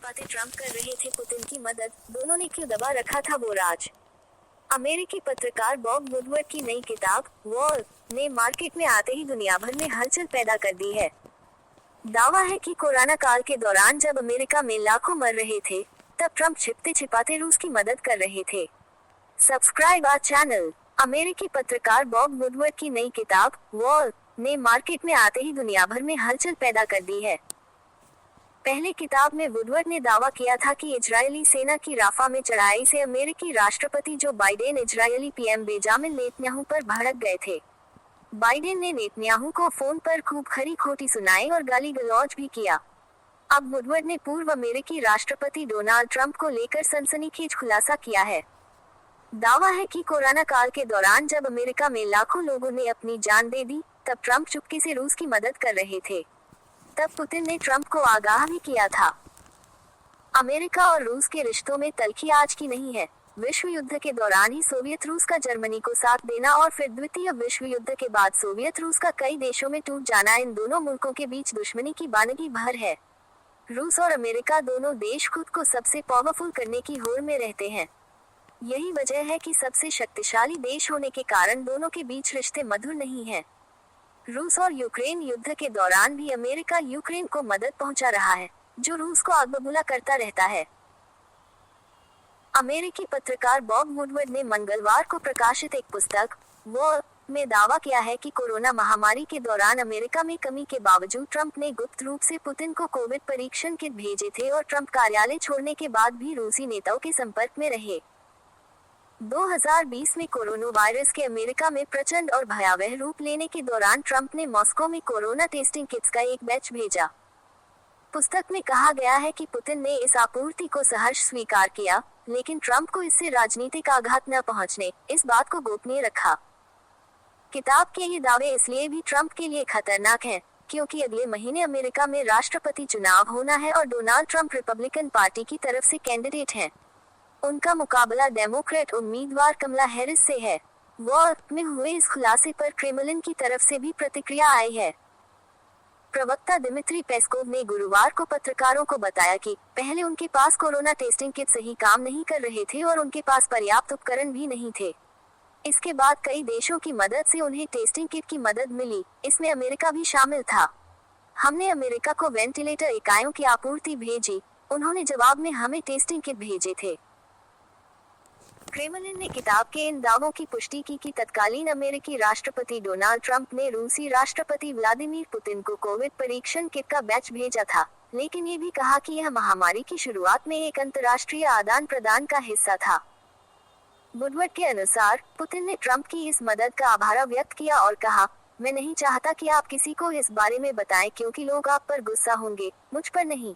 छिपाते Trump कर रहे थे पुतिन की मदद, दोनों ने क्यों दबा रखा था वो राज। अमेरिकी पत्रकार बॉब वुडवर्ड की नई किताब वॉर ने मार्केट में आते ही दुनिया भर में हलचल पैदा कर दी है। दावा है कि कोरोना काल के दौरान जब अमेरिका में लाखों मर रहे थे, तब ट्रंप छिपते छिपाते रूस की मदद कर रहे थे। Subscribe our channel. अमेरिकी पत्रकार बॉब वुडवर्ड की नई किताब वॉर ने मार्केट में आते ही दुनिया भर में हलचल पैदा कर दी है। पहले किताब में वुडवर्ड ने दावा किया था कि इजरायली सेना की राफा में चढ़ाई से अमेरिकी राष्ट्रपति Joe Biden Israeli PM Benjamin Netanyahu पर भड़क गए थे। बाइडेन ने नेतन्याहू को फोन पर खूब खरी खोटी सुनाई और गाली गलौज भी किया। अब वुडवर्ड ने पूर्व अमेरिकी राष्ट्रपति डोनाल्ड ट्रंप को लेकर सनसनीखेज खुलासा किया है। दावा है कि कोरोना काल के दौरान जब अमेरिका में लाखों लोगों ने अपनी जान दे दी, तब ट्रंप चुपके से रूस की मदद कर रहे थे। तब पुतिन ने ट्रंप को आगाह भी किया था। अमेरिका और रूस के रिश्तों में तल्खी आज की नहीं है। विश्व युद्ध के दौरान ही सोवियत रूस का जर्मनी को साथ देना और फिर द्वितीय विश्व युद्ध के बाद सोवियत रूस का कई देशों में टूट जाना इन दोनों मुल्कों के बीच दुश्मनी की बानगी भर है। रूस और अमेरिका दोनों देश खुद को सबसे पावरफुल करने की होड़ में रहते हैं। यही वजह है कि सबसे शक्तिशाली देश होने के कारण दोनों के बीच रिश्ते मधुर नहीं हैं। रूस और यूक्रेन युद्ध के दौरान भी अमेरिका यूक्रेन को मदद पहुंचा रहा है, जो रूस को आग बबूला करता रहता है। अमेरिकी पत्रकार बॉब वुडवर्ड ने मंगलवार को प्रकाशित एक पुस्तक वॉर में दावा किया है कि कोरोना महामारी के दौरान अमेरिका में कमी के बावजूद ट्रंप ने गुप्त रूप से पुतिन को कोविड परीक्षण किट भेजे थे और ट्रंप कार्यालय छोड़ने के बाद भी रूसी नेताओं के संपर्क में रहे। 2020 में कोरोना वायरस के अमेरिका में प्रचंड और भयावह रूप लेने के दौरान ट्रंप ने मॉस्को में कोरोना टेस्टिंग किट्स का एक बैच भेजा। पुस्तक में कहा गया है कि पुतिन ने इस आपूर्ति को सहर्ष स्वीकार किया, लेकिन ट्रंप को इससे राजनीतिक आघात न पहुंचने इस बात को गोपनीय रखा। किताब के ये दावे इसलिए भी ट्रंप के लिए खतरनाक हैं, क्योंकि अगले महीने अमेरिका में राष्ट्रपति चुनाव होना है और डोनाल्ड ट्रंप रिपब्लिकन पार्टी की तरफ से कैंडिडेट हैं। उनका मुकाबला डेमोक्रेट उम्मीदवार कमला हैरिस से है। वॉर में हुए इस खुलासे पर क्रेमलिन की तरफ से भी प्रतिक्रिया आई है। प्रवक्ता दिमित्री पेस्कोव ने गुरुवार को पत्रकारों को बताया कि पहले उनके पास कोरोना टेस्टिंग किट सही काम नहीं कर रहे थे और उनके पास पर्याप्त उपकरण भी नहीं थे। इसके बाद कई देशों की मदद से उन्हें टेस्टिंग किट की मदद मिली, इसमें अमेरिका भी शामिल था। हमने अमेरिका को वेंटिलेटर इकाइयों की आपूर्ति भेजी, उन्होंने जवाब में हमें टेस्टिंग किट भेजे थे। क्रेमलिन ने किताब के इन दावों की पुष्टि की कि तत्कालीन अमेरिकी राष्ट्रपति डोनाल्ड ट्रंप ने रूसी राष्ट्रपति व्लादिमीर पुतिन को कोविड परीक्षण किट का बैच भेजा था, लेकिन ये भी कहा कि यह महामारी की शुरुआत में एक अंतर्राष्ट्रीय आदान प्रदान का हिस्सा था। वुडवर्ड के अनुसार पुतिन ने ट्रंप की इस मदद का आभार व्यक्त किया और कहा, मैं नहीं चाहता कि आप किसी को इस बारे में बताएं क्योंकि लोग आप पर गुस्सा होंगे, मुझ पर नहीं।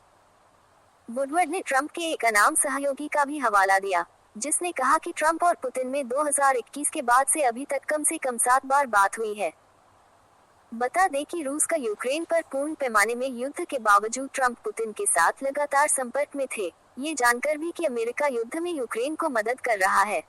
वुडवर्ड ने ट्रंप के एक अनाम सहयोगी का भी हवाला दिया, जिसने कहा कि ट्रंप और पुतिन में 2021 के बाद से अभी तक कम से कम 7 बार बात हुई है। बता दें कि रूस का यूक्रेन पर पूर्ण पैमाने में युद्ध के बावजूद ट्रंप पुतिन के साथ लगातार संपर्क में थे, ये जानकर भी कि अमेरिका युद्ध में यूक्रेन को मदद कर रहा है।